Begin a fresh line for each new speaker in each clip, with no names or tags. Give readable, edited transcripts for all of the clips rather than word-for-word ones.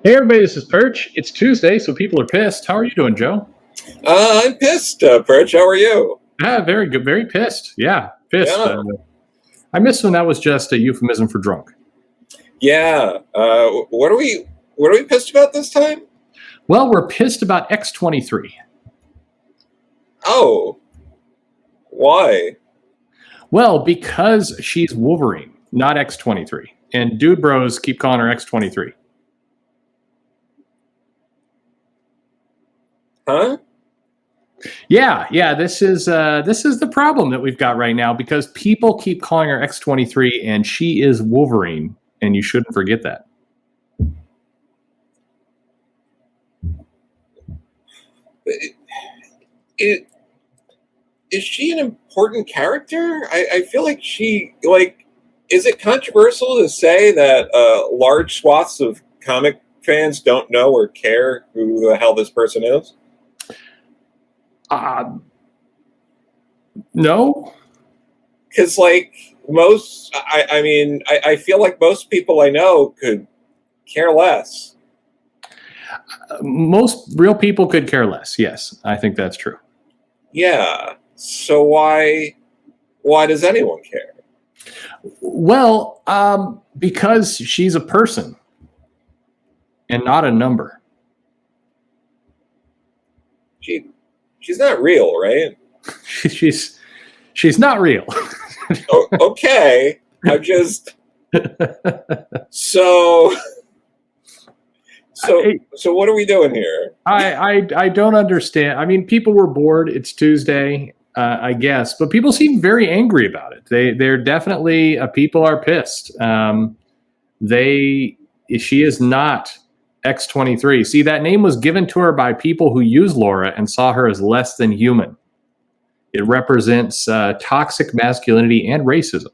Hey everybody, this is Perch. It's Tuesday, so people are pissed. How are you doing, Joe?
I'm pissed, Perch. How are you?
Ah, very good. Very pissed. Yeah, pissed.
Yeah,
I miss when that was just a euphemism for drunk.
yeah. What are we pissed about this time?
Well, we're pissed about X-23.
Oh, why?
Well, because she's Wolverine, not X-23. And dude bros keep calling her X-23.
Huh?
Yeah, this is the problem that we've got right now because people keep calling her X-23 and she is Wolverine, and you shouldn't forget that.
It, is she an important character? I feel like like. Is it controversial to say that large swaths of comic fans don't know or care who the hell this person is?
No.
Because I feel like most people I know could care less.
Most real people could care less. Yes, I think that's true.
Yeah. So why does anyone care?
Well, because she's a person and not a number.
She's not real, right?
she's not real.
Okay. I'm just so so what are we doing here?
I don't understand. I mean, people were bored. It's Tuesday, I guess, but people seem very angry about it. They're definitely people are pissed. She is not X-23. See, that name was given to her by people who use Laura and saw her as less than human. It represents toxic masculinity and racism.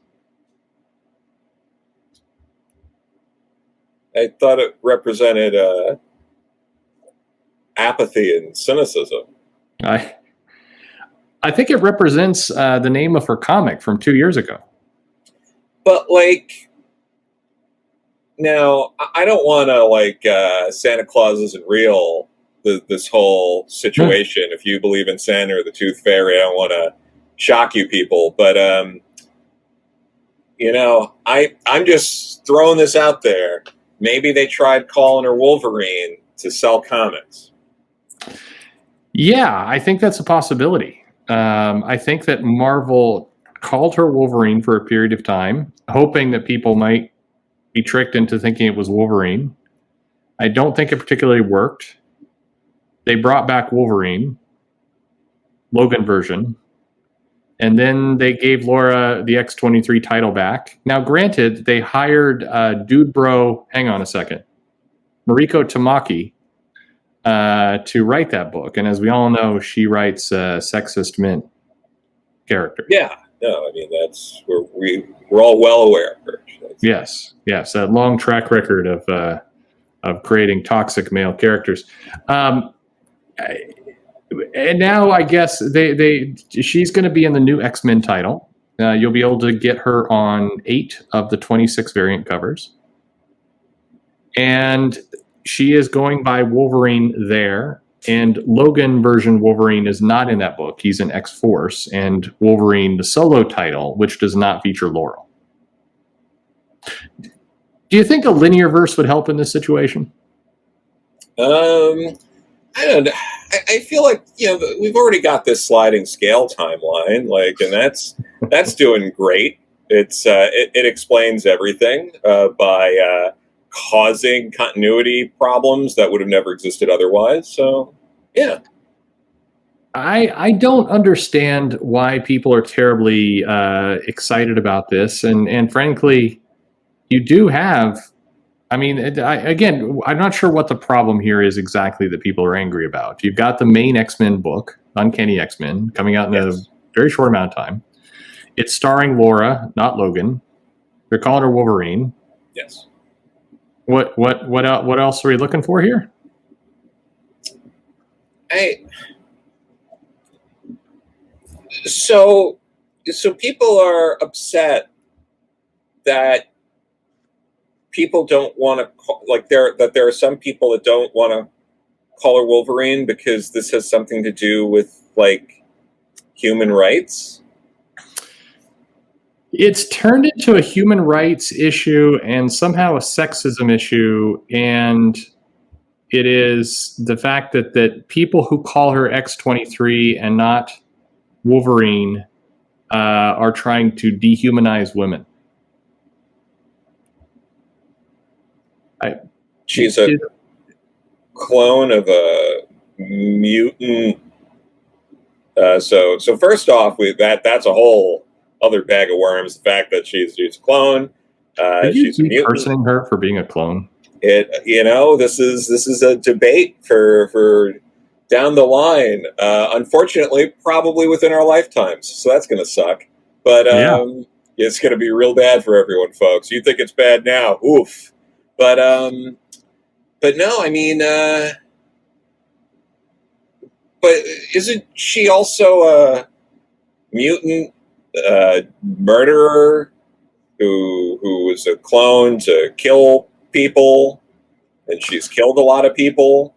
I thought it represented apathy and cynicism.
I think it represents the name of her comic from 2 years ago.
But now I don't want to Santa Claus isn't real. This whole situation. If you believe in Santa or the Tooth Fairy, I don't want to shock you people, but I'm just throwing this out there. Maybe they tried calling her Wolverine to sell comics.
Yeah, I think that's a possibility. I think that Marvel called her Wolverine for a period of time, hoping that people might be tricked into thinking it was Wolverine. I don't think it particularly worked. They brought back Wolverine, Logan version, and then they gave Laura the X-23 title back. Now, granted, they hired dude bro, hang on a second, Mariko Tamaki, to write that book. And as we all know, she writes sexist mint characters.
Yeah, no, I mean, we're all well aware of her.
Yes, that long track record of creating toxic male characters. And now I guess she's going to be in the new X-Men title. You'll be able to get her on 8 of the 26 variant covers. And she is going by Wolverine there. And Logan version Wolverine is not in that book. He's in X-Force. And Wolverine, the solo title, which does not feature Laurel. Do you think a linear verse would help in this situation?
I don't know. I feel like we've already got this sliding scale timeline, and that's doing great. It explains everything by causing continuity problems that would have never existed otherwise. So, yeah.
I don't understand why people are terribly excited about this, and frankly, you do have. I mean, again, I'm not sure what the problem here is exactly that people are angry about. You've got the main X-Men book, Uncanny X-Men, coming out in a very short amount of time. It's starring Laura, not Logan. They're calling her Wolverine.
Yes.
What else are we looking for here?
So people are upset that people don't want to there are some people that don't want to call her Wolverine because this has something to do with like human rights?
It's turned into a human rights issue and somehow a sexism issue, and it is the fact that people who call her X-23 and not Wolverine are trying to dehumanize women.
She's a clone of a mutant. So first off, that's a whole other bag of worms. The fact that she's a clone. She's a mutant.
Personing her for being a clone.
This is a debate for down the line. Unfortunately, probably within our lifetimes. So that's going to suck. But it's going to be real bad for everyone, folks. You think it's bad now? Oof. But no, I mean, but isn't she also a mutant murderer who was a clone to kill people, and she's killed a lot of people?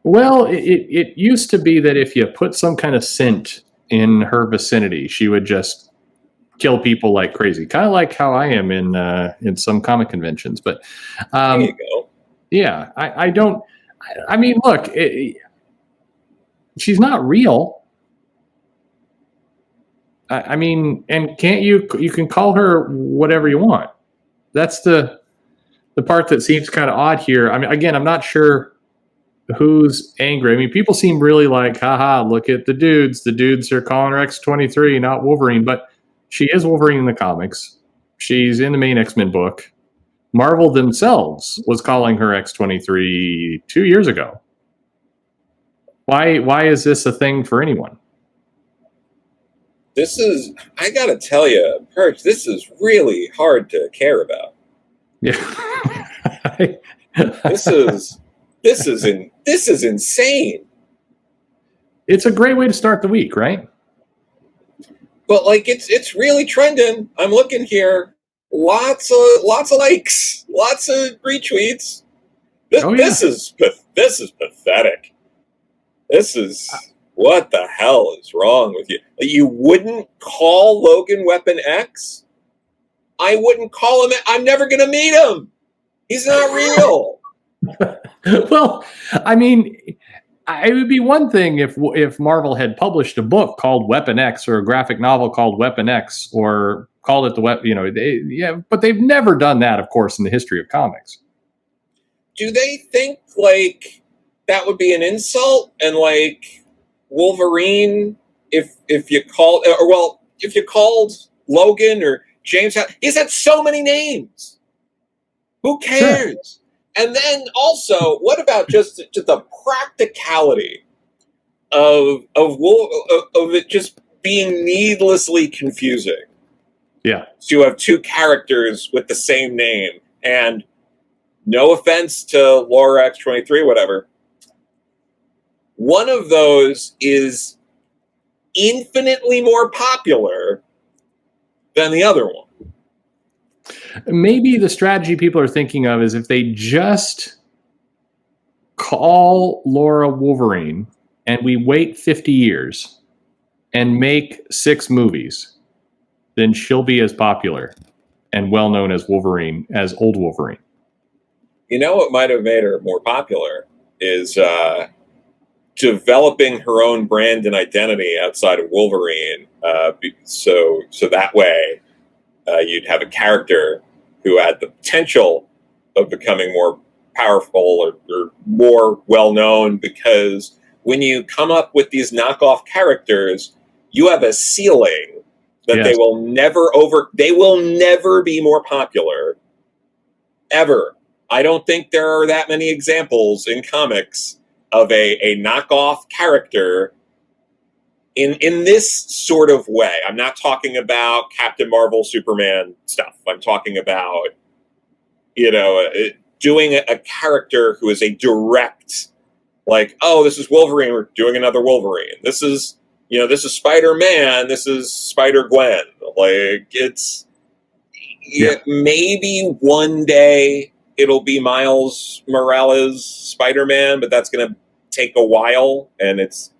Well, it used to be that if you put some kind of scent in her vicinity, she would just kill people like crazy, kind of like how I am in some comic conventions. But
there you go.
Yeah, I don't. I mean, look, she's not real. I mean, and can't you can call her whatever you want. That's the part that seems kind of odd here. I mean, again, I'm not sure who's angry. I mean, people seem really like, haha, look at the dudes. The dudes are calling her X-23, not Wolverine. But she is Wolverine in the comics. She's in the main X-Men book. Marvel themselves was calling her X-23 2 years ago. Why is this a thing for anyone?
This is, I gotta tell you, Perch, this is really hard to care about.
Yeah.
This is insane.
It's a great way to start the week, right?
But like it's really trending. I'm looking here. Lots of likes, lots of retweets. This is pathetic. This is, what the hell is wrong with you? You wouldn't call Logan Weapon X? I wouldn't call him. I'm never gonna meet him. He's not real.
Well, I mean, it would be one thing if Marvel had published a book called Weapon X or a graphic novel called Weapon X or called it the weapon. But they've never done that, of course, in the history of comics.
Do they think like that would be an insult? And like Wolverine, if you called Logan or James, he's had so many names. Who cares? Sure. And then also, what about just the practicality of it just being needlessly confusing?
Yeah.
So you have two characters with the same name, and no offense to Laura X-23, whatever. One of those is infinitely more popular than the other one.
Maybe the strategy people are thinking of is if they just call Laura Wolverine and we wait 50 years and make 6 movies, then she'll be as popular and well known as Wolverine as old Wolverine.
You know what might have made her more popular is developing her own brand and identity outside of Wolverine. So that way you'd have a character who had the potential of becoming more powerful or more well-known, because when you come up with these knockoff characters, you have a ceiling that yes. They will never be more popular, ever. I don't think there are that many examples in comics of a knockoff character in this sort of way. I'm not talking about Captain Marvel, Superman stuff. I'm talking about, doing a character who is a direct, like, oh, this is Wolverine, we're doing another Wolverine. This is Spider-Man, this is Spider-Gwen. Like, yeah, maybe one day it'll be Miles Morales Spider-Man, but that's going to take a while, and it's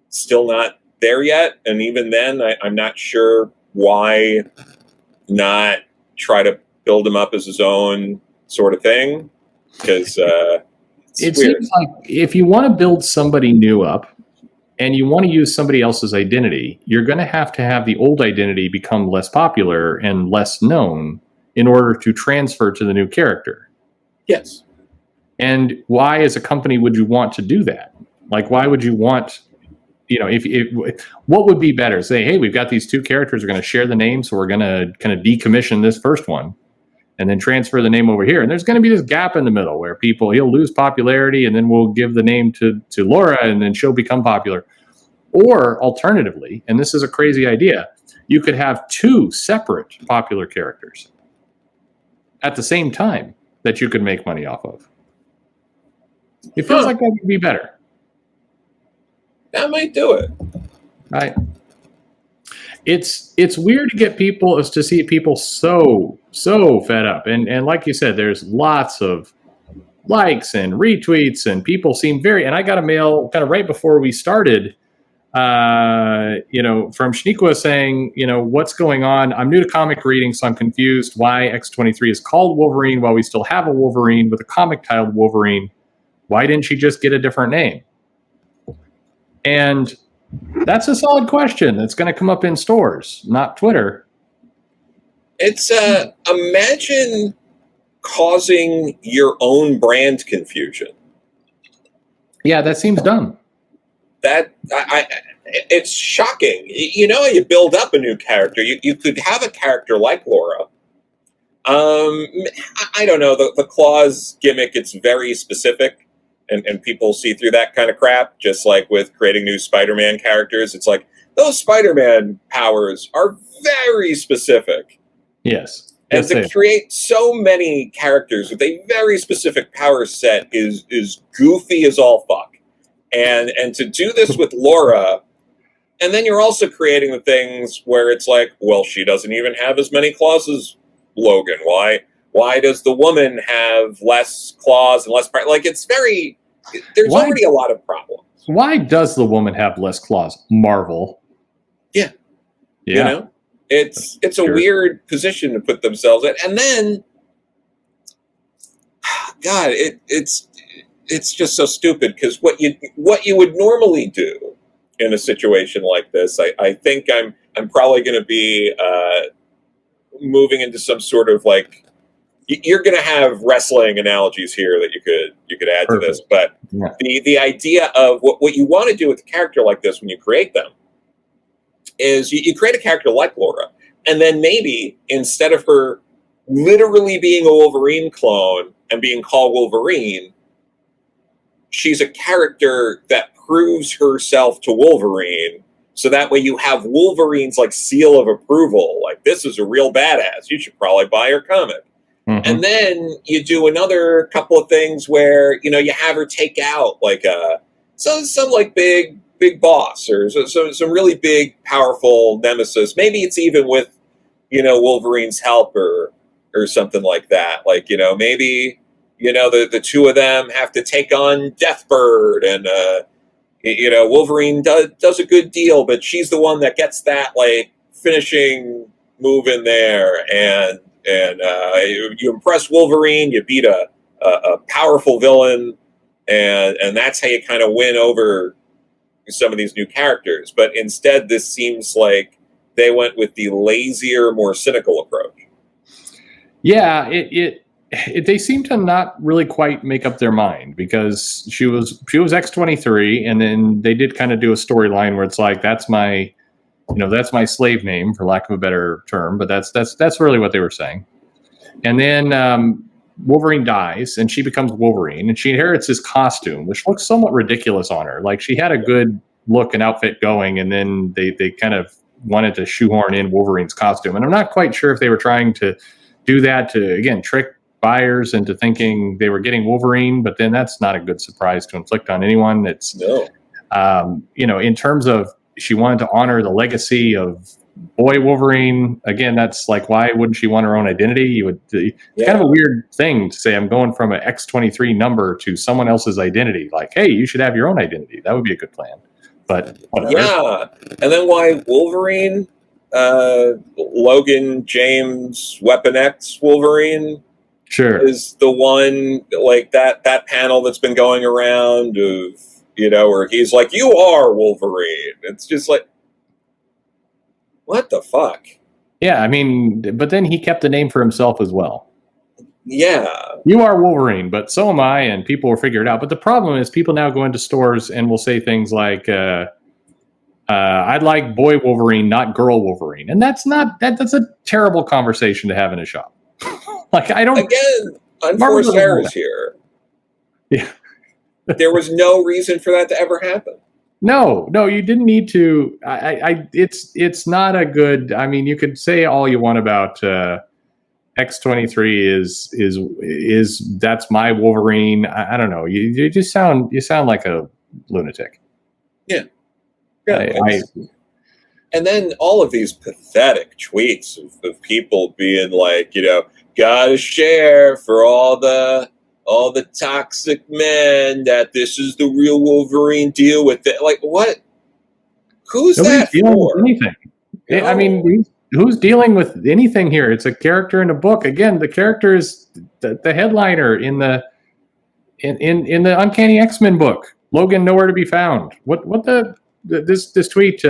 still not there yet. And even then, I'm not sure why not try to build him up as his own sort of thing, because
it seems like if you want to build somebody new up and you want to use somebody else's identity, you're going to have the old identity become less popular and less known in order to transfer to the new character.
Yes.
And why, as a company, would you want to do that? Like, why would you want, what would be better? Say, hey, we've got these two characters, we're going to share the name, so we're going to kind of decommission this first one and then transfer the name over here. And there's going to be this gap in the middle where he'll lose popularity, and then we'll give the name to Laura, and then she'll become popular. Or alternatively, and this is a crazy idea, you could have two separate popular characters at the same time that you could make money off of. It feels like that would be better.
That might do it.
Right. It's weird to see people so fed up. And like you said, there's lots of likes and retweets, and people seem and I got a mail kind of right before we started, from Shaniqua saying, what's going on? I'm new to comic reading, so I'm confused why X-23 is called Wolverine while we still have a Wolverine with a comic titled Wolverine. Why didn't she just get a different name? And that's a solid question that's going to come up in stores, not Twitter.
It's imagine causing your own brand confusion.
Yeah, that seems dumb.
It's shocking. You build up a new character. You could have a character like Laura. I don't know, the claws gimmick, it's very specific. And people see through that kind of crap, just like with creating new Spider-Man characters. It's like, those Spider-Man powers are very specific.
Yes.
And to create so many characters with a very specific power set is goofy as all fuck. And to do this with Laura, and then you're also creating the things where it's like, well, she doesn't even have as many claws as Logan. Why does the woman have less claws and less power? Like, there's already a lot of problems.
Why does the woman have less claws? Marvel.
Yeah. It's a weird position to put themselves in. And then, God, it's just so stupid, because what you would normally do in a situation like this, I think I'm probably going to be moving into some sort of like, you're going to have wrestling analogies here that you could add
Perfect.
to this, but the idea of what you want to do with a character like this when you create them is you create a character like Laura, and then maybe instead of her literally being a Wolverine clone and being called Wolverine, she's a character that proves herself to Wolverine, so that way you have Wolverine's like seal of approval, like, this is a real badass, you should probably buy her comic. Mm-hmm. And then you do another couple of things where, you have her take out like some like big boss, or some really big, powerful nemesis. Maybe it's even with, Wolverine's help or something like that. Like, maybe, the two of them have to take on Deathbird, and, Wolverine does a good deal, but she's the one that gets that like finishing move in there, and you impress Wolverine, you beat a powerful villain, and that's how you kind of win over some of these new characters. But instead, this seems like they went with the lazier, more cynical approach.
Yeah, they seem to not really quite make up their mind, because she was X-23, and then they did kind of do a storyline where it's like, that's my slave name, for lack of a better term, but that's really what they were saying. And then Wolverine dies, and she becomes Wolverine, and she inherits his costume, which looks somewhat ridiculous on her. Like, she had a good look and outfit going, and then they kind of wanted to shoehorn in Wolverine's costume. And I'm not quite sure if they were trying to do that to, again, trick buyers into thinking they were getting Wolverine, but then that's not a good surprise to inflict on anyone. It's, in terms of, she wanted to honor the legacy of boy Wolverine, again, that's like, why wouldn't she want her own identity? It's kind of a weird thing to say, I'm going from an X-23 number to someone else's identity. Like, hey, you should have your own identity. That would be a good plan. But whatever.
Yeah. And then why Wolverine, Logan James Weapon X Wolverine
Sure.
is the one, like that panel that's been going around of, where he's like, you are Wolverine. It's just like, what the fuck?
Yeah, I mean, but then he kept the name for himself as well.
Yeah.
You are Wolverine, but so am I, and people will figure it out. But the problem is people now go into stores and will say things like, I'd like boy Wolverine, not girl Wolverine. And that's a terrible conversation to have in a shop. Like, I don't...
Again, unforced errors here.
Yeah.
There was no reason for that to ever happen.
No, you didn't need to. It's not a good... I mean, you could say all you want about X-23 is that's my Wolverine. I don't know. You just sound like a lunatic.
Yeah. And then all of these pathetic tweets of people being like, gotta share for all the toxic men, that this is the real Wolverine, deal with it. Like, what? Who's
Nobody's
that
dealing
for?
with anything. I mean, who's dealing with anything here? It's a character in a book. Again, the character is the headliner in the Uncanny X-Men book. Logan nowhere to be found. This tweet,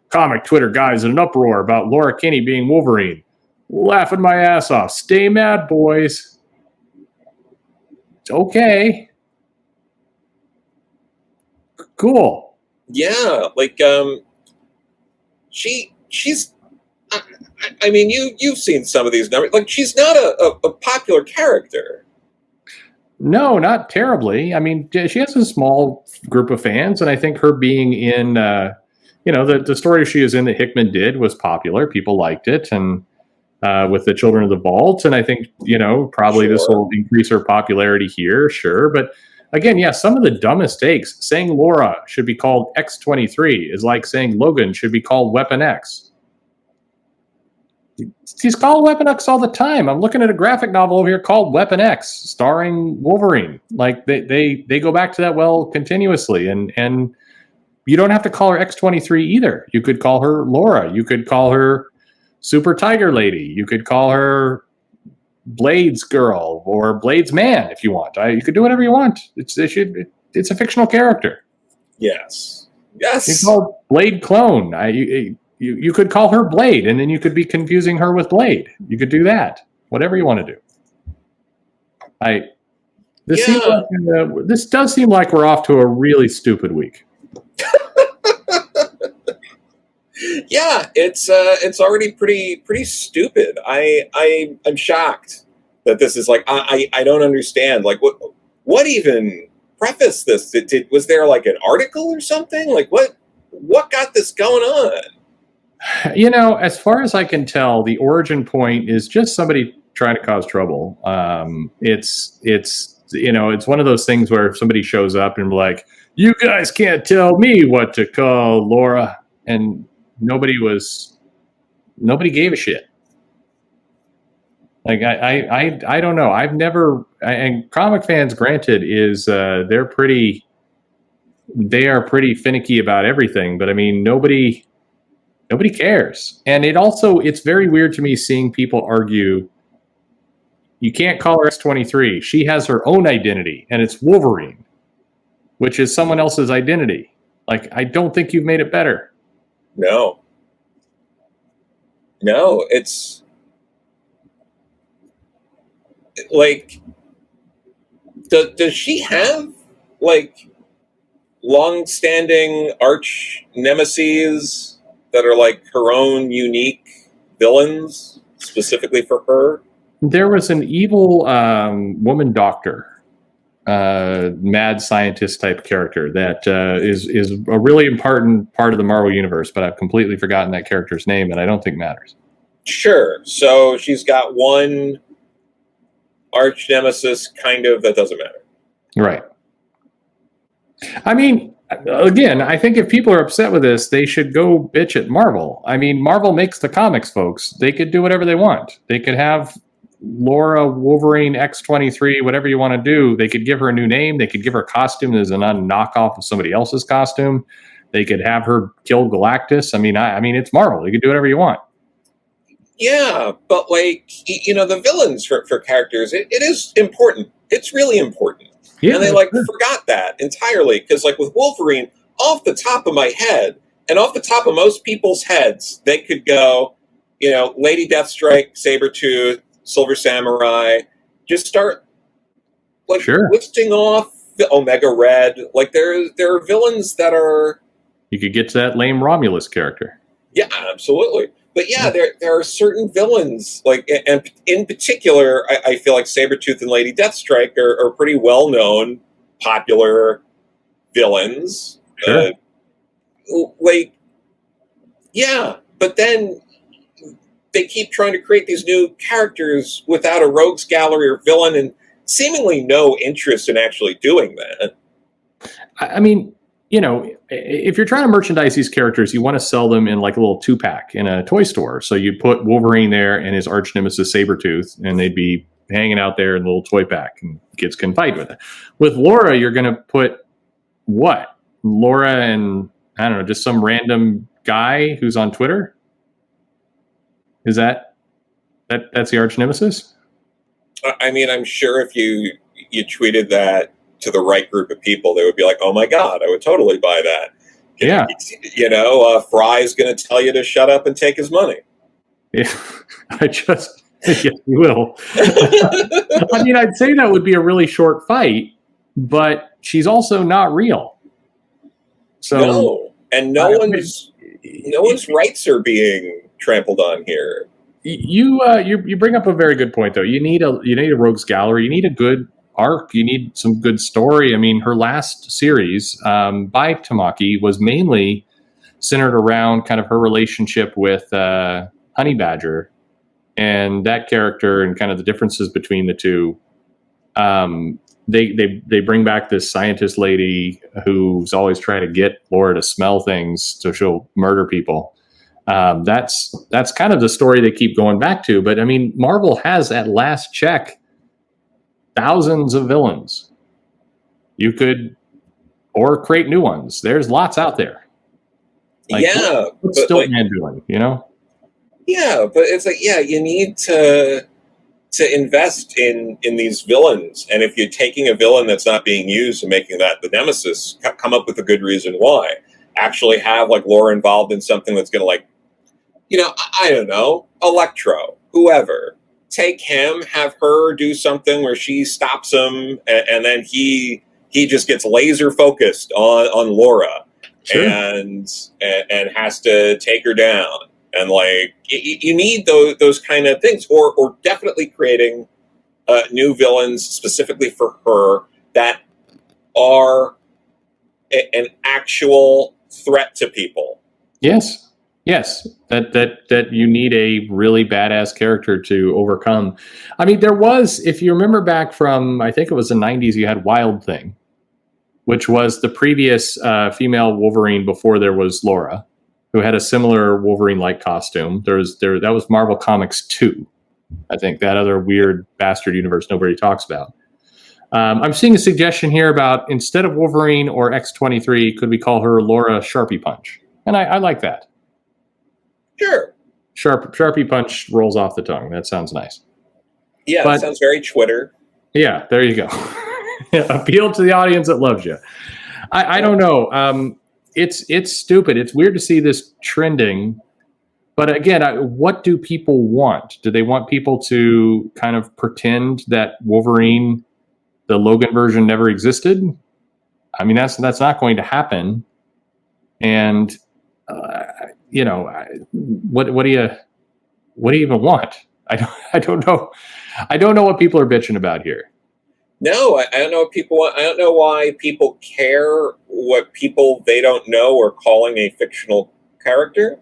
comic Twitter guys in an uproar about Laura Kinney being Wolverine. Laughing my ass off. Stay mad, boys. It's okay. Cool.
Yeah, like she's. I mean, you've seen some of these numbers. Like, she's not a popular character.
No, not terribly. I mean, she has a small group of fans, and I think her being in, the story she is in that Hickman did was popular. People liked it, and with the Children of the Vault, and I think, probably This will increase her popularity here, sure. But again, yeah, some of the dumbest takes. Saying Laura should be called X-23 is like saying Logan should be called Weapon X. He's called Weapon X all the time. I'm looking at a graphic novel over here called Weapon X, starring Wolverine. Like, they go back to that well continuously, and you don't have to call her X-23 either. You could call her Laura. You could call her Super Tiger Lady. You could call her Blades Girl or Blades Man if you want. You could do whatever you want. It's a fictional character.
Yes.
You can call Blade Clone. You could call her Blade, and then you could be confusing her with Blade. You could do that. Whatever you want to do. This does seem like we're off to a really stupid week.
Yeah, it's already pretty stupid. I'm shocked that this is like, I don't understand. Like, what even prefaced this? Was there like an article or something? Like, what got this going on?
As far as I can tell, the origin point is just somebody trying to cause trouble. It's one of those things where if somebody shows up and like, you guys can't tell me what to call Laura, and nobody gave a shit. Like, I don't know. I've never, and comic fans, granted, is they are pretty finicky about everything, but I mean, nobody cares. And it's very weird to me seeing people argue, you can't call her X-23. She has her own identity, and it's Wolverine, which is someone else's identity. Like, I don't think you've made it better.
No, it's like, does she have like long-standing arch nemesis that are like her own unique villains specifically for her?
There was an evil woman doctor, mad scientist type character that is a really important part of the Marvel universe, but I've completely forgotten that character's name, and I don't think matters.
Sure. So she's got one arch nemesis, kind of, that doesn't matter.
Right. I mean, again, I think if people are upset with this, they should go bitch at Marvel. I mean, Marvel makes the comics, folks. They could do whatever they want. They could have Laura Wolverine X-23, whatever you want to do. They could give her a new name. They could give her a costume as a knockoff of somebody else's costume. They could have her kill Galactus. I mean, it's Marvel. You could do whatever you want.
Yeah, but like, the villains for characters, it is important. It's really important.
Yeah,
and they forgot that entirely, because like with Wolverine, off the top of my head and off the top of most people's heads, they could go, Lady Deathstrike, Sabretooth, Silver Samurai, just start listing off the Omega Red. Like there are villains that are.
You could get to that lame Romulus character.
Yeah, absolutely. But yeah, there are certain villains, and in particular, I feel like Sabretooth and Lady Deathstrike are pretty well-known, popular villains.
Sure.
But then they keep trying to create these new characters without a rogues gallery or villain, and seemingly no interest in actually doing that.
I mean, if you're trying to merchandise these characters, you want to sell them in like a little 2-pack in a toy store. So you put Wolverine there and his arch nemesis Sabretooth, and they'd be hanging out there in a little toy pack, and kids can fight with it. With Laura, you're going to put what? Laura and, I don't know, just some random guy who's on Twitter? Is that's the arch nemesis?
I mean, I'm sure if you tweeted that to the right group of people, they would be like, "Oh my God, I would totally buy that."
Yeah,
Fry's going to tell you to shut up and take his money.
Yeah, yes, you will. I mean, I'd say that would be a really short fight, but she's also not real. So
no, and no one's rights are being trampled on here.
You bring up a very good point, though. You need a rogues gallery. You need a good arc. You need some good story. I mean, her last series by Tamaki was mainly centered around kind of her relationship with Honey Badger and that character, and kind of the differences between the two. They bring back this scientist lady who's always trying to get Laura to smell things so she'll murder people. That's kind of the story they keep going back to. But I mean, Marvel has at last check thousands of villains. You could, or create new ones. There's lots out there.
What's
Stiltman doing?
Yeah, but it's like, you need to invest in these villains, and if you're taking a villain that's not being used and making that the Nemesis, come up with a good reason why. Actually have like Laura involved in something that's going to I don't know, Electro, whoever. Take him, have her do something where she stops him, and then he just gets laser focused on Laura. Sure. and has to take her down. And like you need those kind of things, or definitely creating new villains specifically for her that are an actual threat to people.
Yes. That you need a really badass character to overcome. I mean, there was, if you remember back from, I think it was the 90s, you had Wild Thing, which was the previous female Wolverine before there was Laura, who had a similar Wolverine-like costume. That was Marvel Comics 2, I think, that other weird bastard universe nobody talks about. I'm seeing a suggestion here about, instead of Wolverine or X-23, could we call her Laura Sharpie Punch? And I like that.
Sure.
Sharpie Punch rolls off the tongue. That sounds nice.
Yeah, that sounds very Twitter.
Yeah, there you go. Appeal to the audience that loves you. I don't know. It's stupid. It's weird to see this trending. But again, what do people want? Do they want people to kind of pretend that Wolverine, the Logan version, never existed? I mean, that's not going to happen. And what do you even want? I don't know. I don't know what people are bitching about here.
No, I don't know what people want. I don't know why people care what people they don't know are calling a fictional character.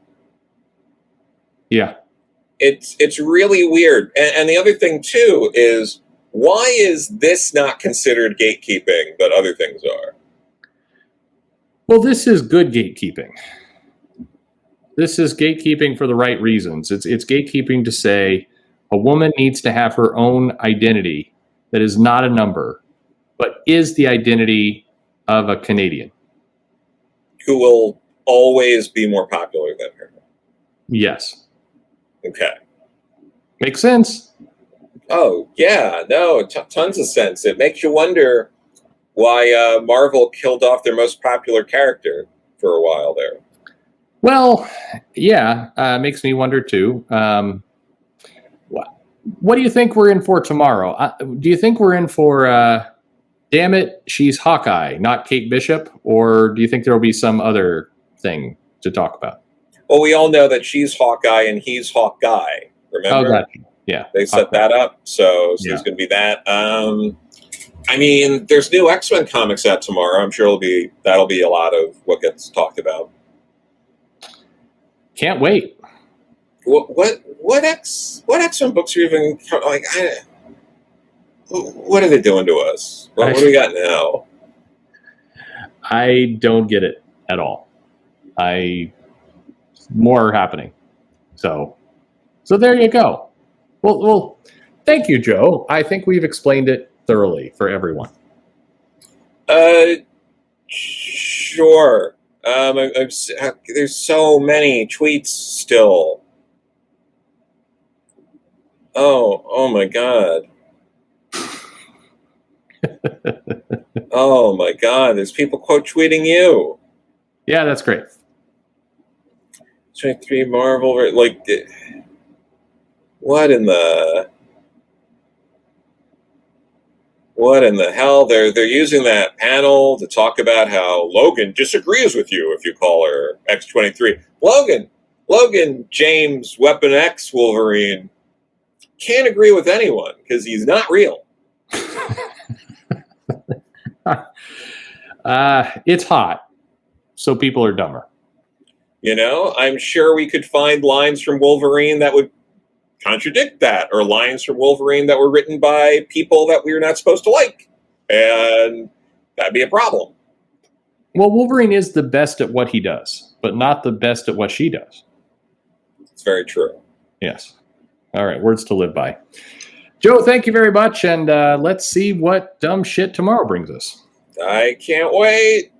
Yeah.
It's really weird. And the other thing too is, why is this not considered gatekeeping, but other things are?
Well, this is good gatekeeping. This is gatekeeping for the right reasons. It's gatekeeping to say a woman needs to have her own identity that is not a number, but is the identity of a Canadian.
Who will always be more popular than her.
Yes.
Okay.
Makes sense.
Oh, yeah. No, tons of sense. It makes you wonder why Marvel killed off their most popular character for a while there.
Well, yeah, makes me wonder too. What do you think we're in for tomorrow? Do you think we're in for, damn it, she's Hawkeye, not Kate Bishop? Or do you think there will be some other thing to talk about?
Well, we all know that she's Hawkeye and he's Hawkeye. Remember?
Oh, gotcha. Yeah.
They set that up. So there's going to be that. I mean, there's new X-Men comics out tomorrow. I'm sure that'll be a lot of what gets talked about.
Can't wait.
What X-Men books are even like? What are they doing to us? What do we got now?
I don't get it at all. More happening. So there you go. Well, thank you, Joe. I think we've explained it thoroughly for everyone.
Sure. There's so many tweets still. Oh my God. Oh my God. There's people quote tweeting you.
Yeah, that's great.
X-23 Marvel, like, what in the hell? They're using that panel to talk about how Logan disagrees with you if you call her X-23. Logan James Weapon X Wolverine can't agree with anyone because he's not real.
It's hot, so people are dumber.
You know, I'm sure we could find lines from Wolverine that would contradict that, or lines from Wolverine that were written by people that we were not supposed to like, and that'd be a problem.
Well, Wolverine is the best at what he does, but not the best at what she does.
It's very true.
Yes. All right, words to live by. Joe, thank you very much, and let's see what dumb shit tomorrow brings us.
I can't wait.